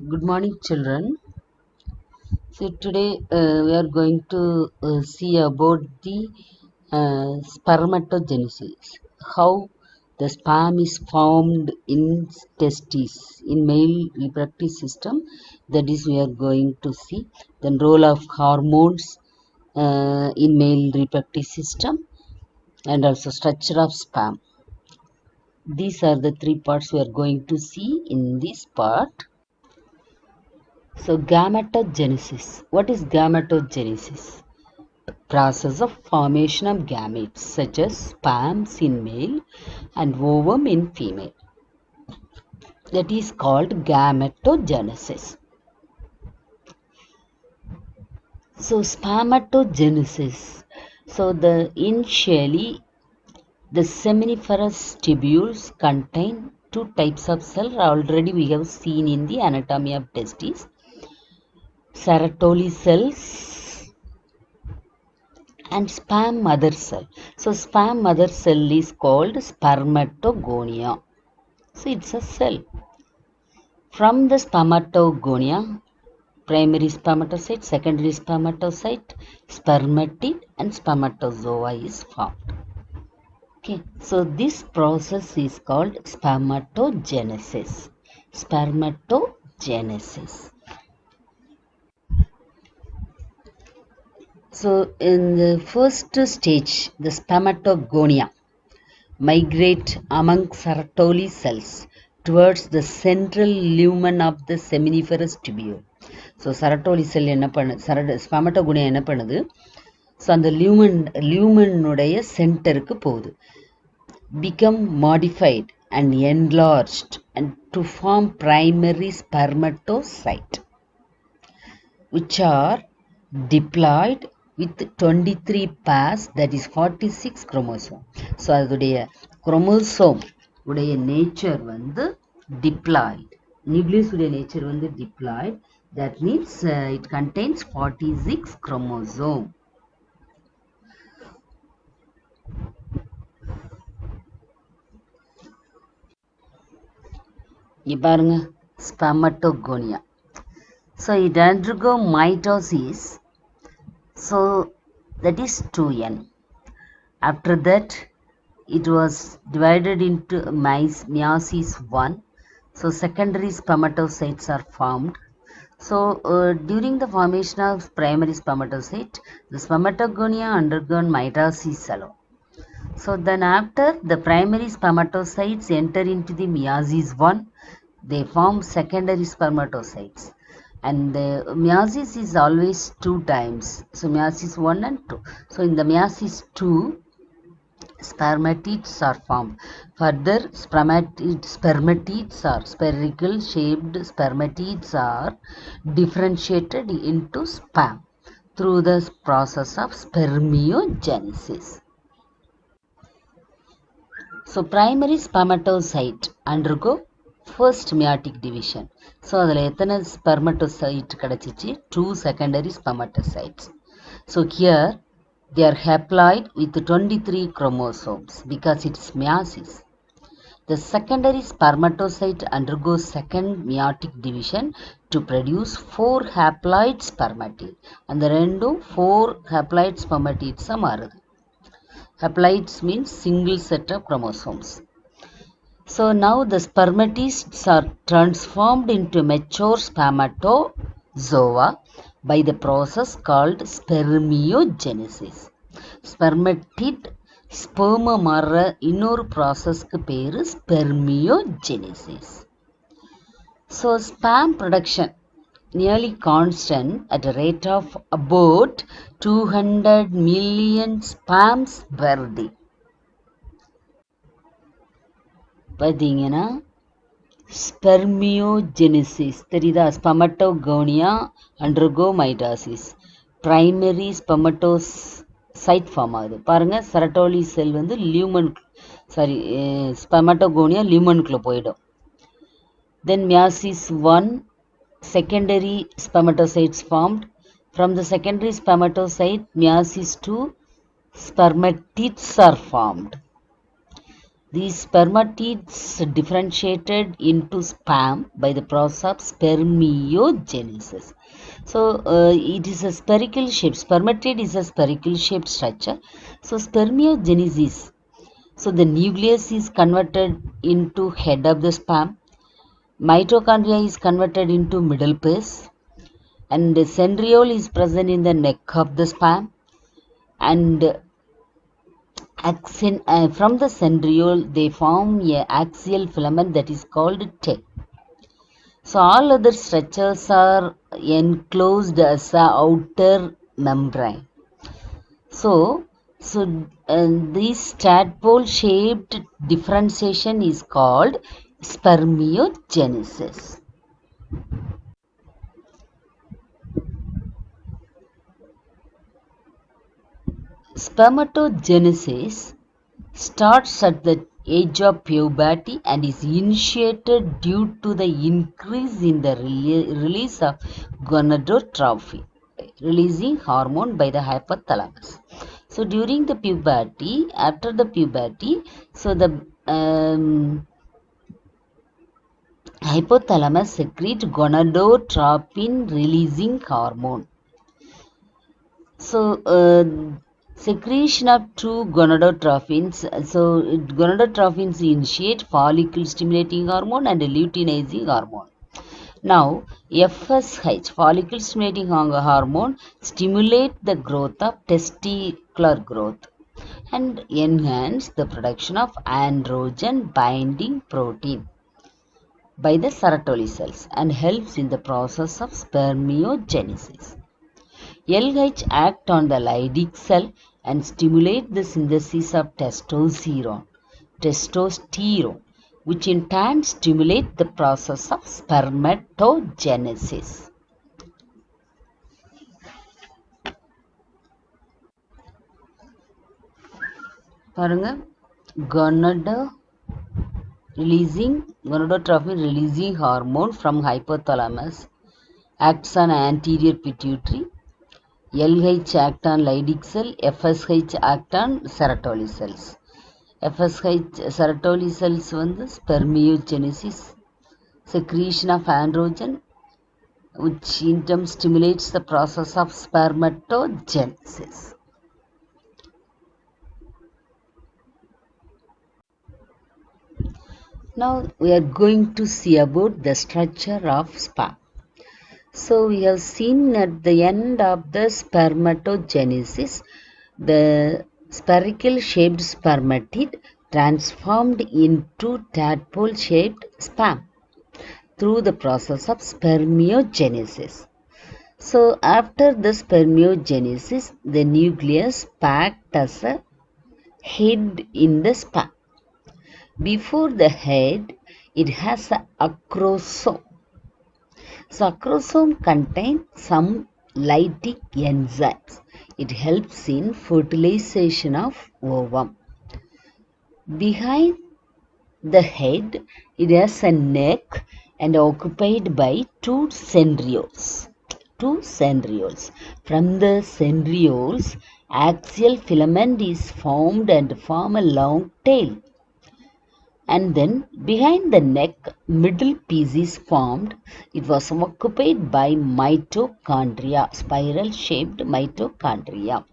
Good morning, children. So today we are going to see about the spermatogenesis, how the sperm is formed in testes in male reproductive system. That is, we are going to see the role of hormones in male reproductive system and also structure of sperm. These are the three parts we are going to see in this part. So gametogenesis. What is gametogenesis? Process of formation of gametes such as sperms in male and ovum in female. That is called gametogenesis. So spermatogenesis. So initially the seminiferous tubules contain two types of cell. Already we have seen in the anatomy of testes. Sertoli cells and sperm mother cell. So sperm mother cell is called spermatogonia. So it's a cell. From the spermatogonia, primary spermatocyte, secondary spermatocyte, spermatid and spermatozoa is formed. Okay, so this process is called spermatogenesis. Spermatogenesis. So in the first stage, the spermatogonia migrate among Sertoli cells towards the central lumen of the seminiferous tubule. So Sertoli cell spermatogonia என்ன பண்ணுது? So அந்த lumen centerக்கு போகுது. Become modified and enlarged and to form primary spermatocyte, which are diploid with 23 pairs, that is 46 chromosome. So அதோடைய chromosome உடைய nature வந்து diploid. Nucleus உடைய nature வந்து diploid. That means it contains 46 chromosome. இங்க பாருங்க spermatogonia. So it undergo mitosis. So that is 2n. After that, it was divided into meiosis 1. So secondary spermatocytes are formed. So during the formation of primary spermatocyte, the spermatogonia undergone mitosis alone. So then after the primary spermatocytes enter into the meiosis 1, they form secondary spermatocytes. And meiosis is always 2 times. So meiosis 1 and 2. So in the meiosis 2, spermatids are formed. Further, spermatids are spherical shaped spermatids are differentiated into sperm through the process of spermiogenesis. So primary spermatocyte undergo first meiotic division. So அதில் எத்தனை spermatocyte கிடைச்சிச்சு? 2 secondary spermatocytes. So here they are haploid with 23 chromosomes because it's meiosis. The secondary spermatocyte undergoes second meiotic division to produce 4 haploid spermatid. அந்த ரெண்டும் 4 haploid spermatids மாறுது. Haploids means single set of chromosomes. So now the spermatids are transformed into mature spermatozoa by the process called spermiogenesis. Spermatid sperm மாற இன்னொரு ப்ராசஸ்க்கு பேரு spermiogenesis. So sperm production nearly constant at a rate of about 200 million sperms per day. பார்த்தீங்கன்னா spermiogenesis தெரியுதா? spermatogonia undergo mitosis. primary spermatocyte form ஆகுது. பாருங்க Sertoli cell வந்து spermatogonia lumenக்குள்ள போயிடும். Then meiosis 1, secondary spermatocytes formed. From the secondary spermatocyte, meiosis 2, spermatids are formed. These spermatids differentiated into sperm by the process of spermiogenesis. So it is a spherical shape. Spermatid is a spherical shaped structure. So spermiogenesis. So the nucleus is converted into head of the sperm. Mitochondria is converted into middle phase, and the centriole is present in the neck of the sperm, and from the centriole they form a axial filament that is called tail. So all other structures are enclosed as a outer membrane. So this tadpole shaped differentiation is called spermiogenesis. Spermatogenesis starts at the age of puberty and is initiated due to the increase in the release of gonadotrophin, releasing hormone by the hypothalamus. So during the puberty, after the puberty, so the hypothalamus secretes gonadotropin releasing hormone. So secretion of two gonadotrophins. So gonadotrophins initiate follicle stimulating hormone and luteinizing hormone. Now FSH, follicle stimulating hormone, stimulate the growth of testicular growth and enhance the production of androgen binding protein by the Sertoli cells and helps in the process of spermiogenesis. LH act on the Leydig cell and stimulate the synthesis of testosterone, which in turn stimulate the process of spermatogenesis. பாருங்க, gonadotropin releasing hormone from hypothalamus acts on anterior pituitary. LH act on Leydig cell, FSH act on Sertoli cells. FSH Sertoli cells வந்து spermiogenesis, secretion of androgen, which in turn stimulates the process of spermatogenesis. Now we are going to see about the structure of sperm. So we have seen at the end of the spermatogenesis, the spherical shaped spermatid transformed into tadpole shaped sperm through the process of spermiogenesis. So after the spermiogenesis, the nucleus packed as a head in the sperm. Before the head, it has an acrosome. So acrosome contains some lytic enzymes. It helps in fertilization of ovum. Behind the head, it has a neck and occupied by two centrioles. From the centrioles, axial filament is formed and form a long tail. And then behind the neck, middle piece is formed. It was occupied by mitochondria, spiral-shaped mitochondria.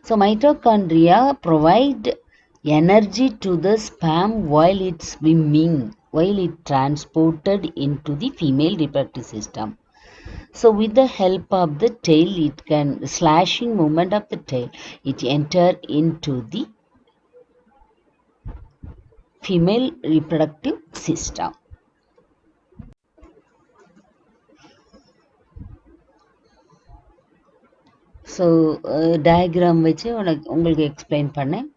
So mitochondria provide energy to the sperm while it's swimming, while it transported into the female reproductive system. So with the help of the tail, it can, slashing movement of the tail, it enter into the female reproductive system. So diagram வச்சு உங்களுக்கு explain பண்ணேன்.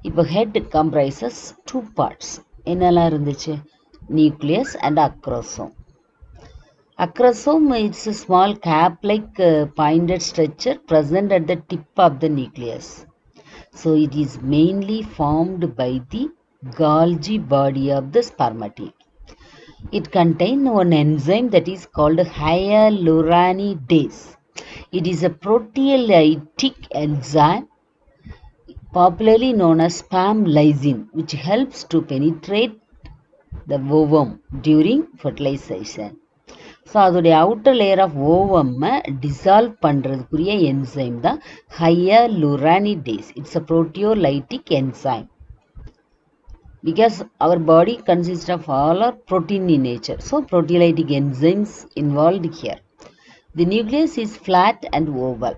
இப்போ head comprises two parts. என்னெல்லாம் இருந்துச்சு? Nucleus and acrosome. Acrosome is a small cap-like pointed structure present at the tip of the nucleus. So it is mainly formed by the Golgi body of the spermatid. It contains one enzyme that is called hyaluronidase. It is a proteolytic enzyme popularly known as sperm lysine, which helps to penetrate the ovum during fertilization. So அதோடைய outer layer of ஓவம்மை dissolve பண்ணுறதுக்குரிய enzyme தான் hyaluronidase. It's a proteolytic enzyme. Because our body consists of all are protein in nature, so proteolytic enzymes involved here. The nucleus is flat and oval.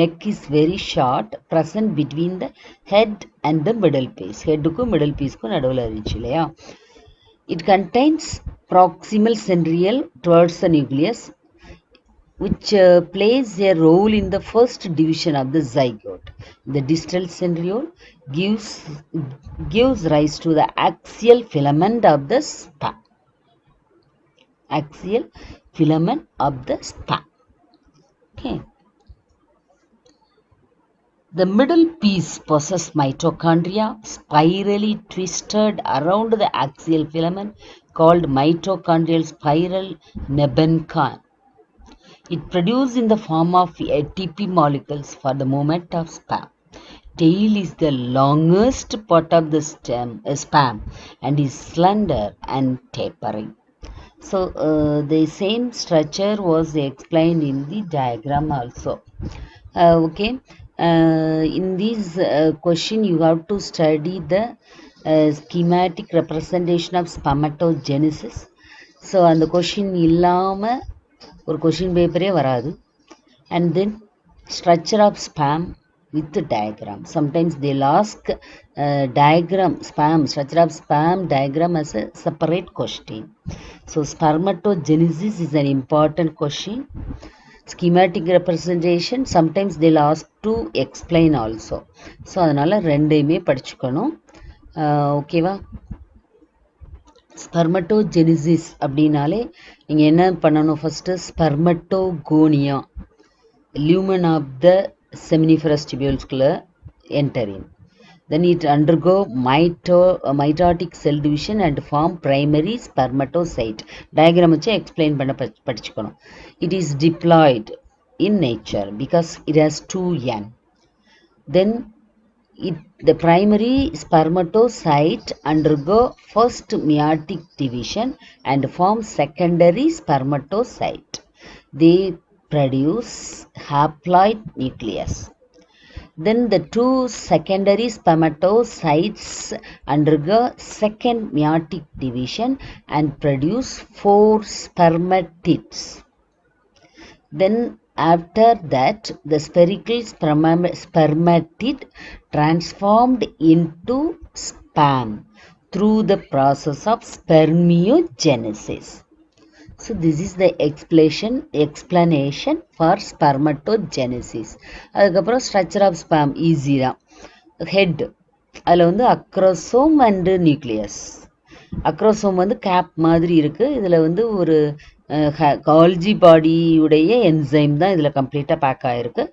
Neck is very short, present between the head and the middle piece. Head ku middle piece ku naduvula irunchu illaya. It contains proximal centriole towards the nucleus, which plays a role in the first division of the zygote. The distal centriole gives rise to the axial filament of the sperm. Axial filament of the sperm. Okay. The middle piece possesses mitochondria spirally twisted around the axial filament called mitochondrial spiral nebenchon. It produces in the form of ATP molecules for the movement of sperm. Tail is the longest part of the sperm and is slender and tapering. So the same structure was explained in the diagram also. Okay. In this question you have to study the schematic representation of spermatogenesis. So அந்த question இல்லாமல் ஒரு question பேப்பரே வராது. And then structure of sperm with diagram. Sometimes they'll ask diagram sperm, structure of sperm diagram as a separate question. So spermatogenesis is an important question. Schematic representation sometimes they'll ask to explain also. So அதனால் ரெண்டையுமே படிச்சுக்கணும். ஓகேவா? Spermatogenesis அப்படின்னாலே நீங்கள் என்ன பண்ணணும்? First spermatogonia lumen of the seminiferous tubules enter in. Then it undergo mitotic cell division and form primary spermatocyte. Diagram வச்சு explain பண்ண படிச்சுக்கணும். It is diploid in nature because it has 2 n. Then the primary spermatocyte undergo first meiotic division and form secondary spermatocyte. They produce haploid nucleus. Then the 2 secondary spermatocytes undergo second meiotic division and produce 4 spermatids. Then after that the spherical spermatid transformed into sperm through the process of spermiogenesis. So this is the explanation for spermatogenesis. அதுக்கப்புறம் structure of sperm easy தான். Head அதில் வந்து acrosome and nucleus. acrosome வந்து cap மாதிரி இருக்குது. இதில் வந்து ஒரு கால்ஜி பாடியுடைய என்சைம் தான் இதில் கம்ப்ளீட்டாக பேக் ஆகிருக்கு.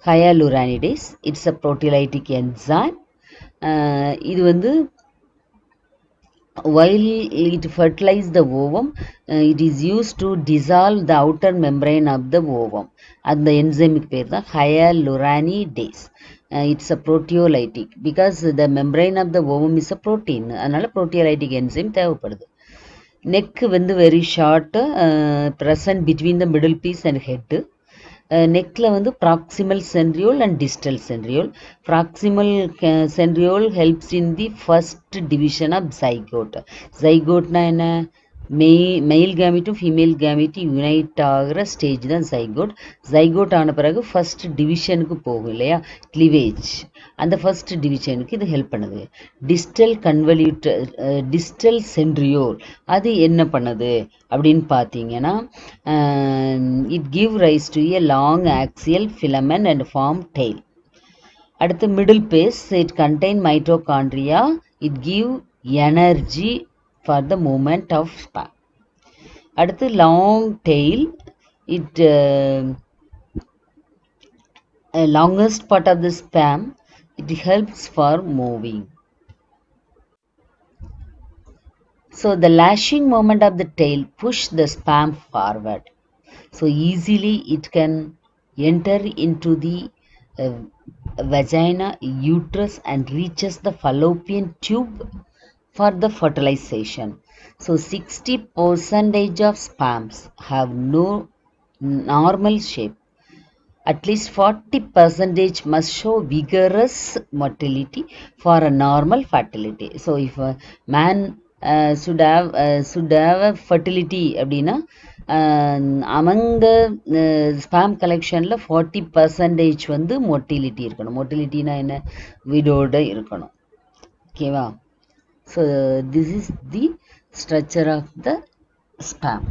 Hyaluronidase. It's a proteolytic enzyme. இது வந்து while it fertilizes the ovum, it is used to dissolve the outer membrane of the ovum. And the enzymic பேர் தான் hyaluronidase. It's a proteolytic because the membrane of the ovum is a protein. அதனால proteolytic enzyme தேவைப்படுது. Neck வந்து very short, present between the middle piece and head. நெக்கில் வந்து proximal centriole and distal centriole. Proximal centriole helps in the first division of zygote. Zygoteனா என்ன? Mail கேமிட்டும் female கேமிட்டும் unite ஆகிற stage தான் zygote. zygote ஆன பிறகு first டிவிஷனுக்கு போகும் இல்லையா, கிளிவேஜ். அந்த ஃபஸ்ட் டிவிஷனுக்கு இது ஹெல்ப் பண்ணுது. டிஸ்டல் சென்ட்ரியோல் அது என்ன பண்ணுது அப்படின்னு பார்த்தீங்கன்னா, it give rise to a long axial filament and form tail. அடுத்து middle piece, it contain mitochondria. It give energy for the movement of sperm. அடுத்து long tail, it longest part of the sperm, it helps for moving. So the lashing moment of the tail push the sperm forward, so easily it can enter into the vagina, uterus, and reaches the fallopian tube for the fertilization. So 60% of sperms have no normal shape. At least 40% must show vigorous motility for a normal fertility. So if a man should have a fertility அப்படின்னா among the sperm collectionல 40% வந்து motility இருக்கணும். மொட்டிலிட்டினா என்ன, விடோட இருக்கணும். ஓகேவா? So this is the structure of the sperm.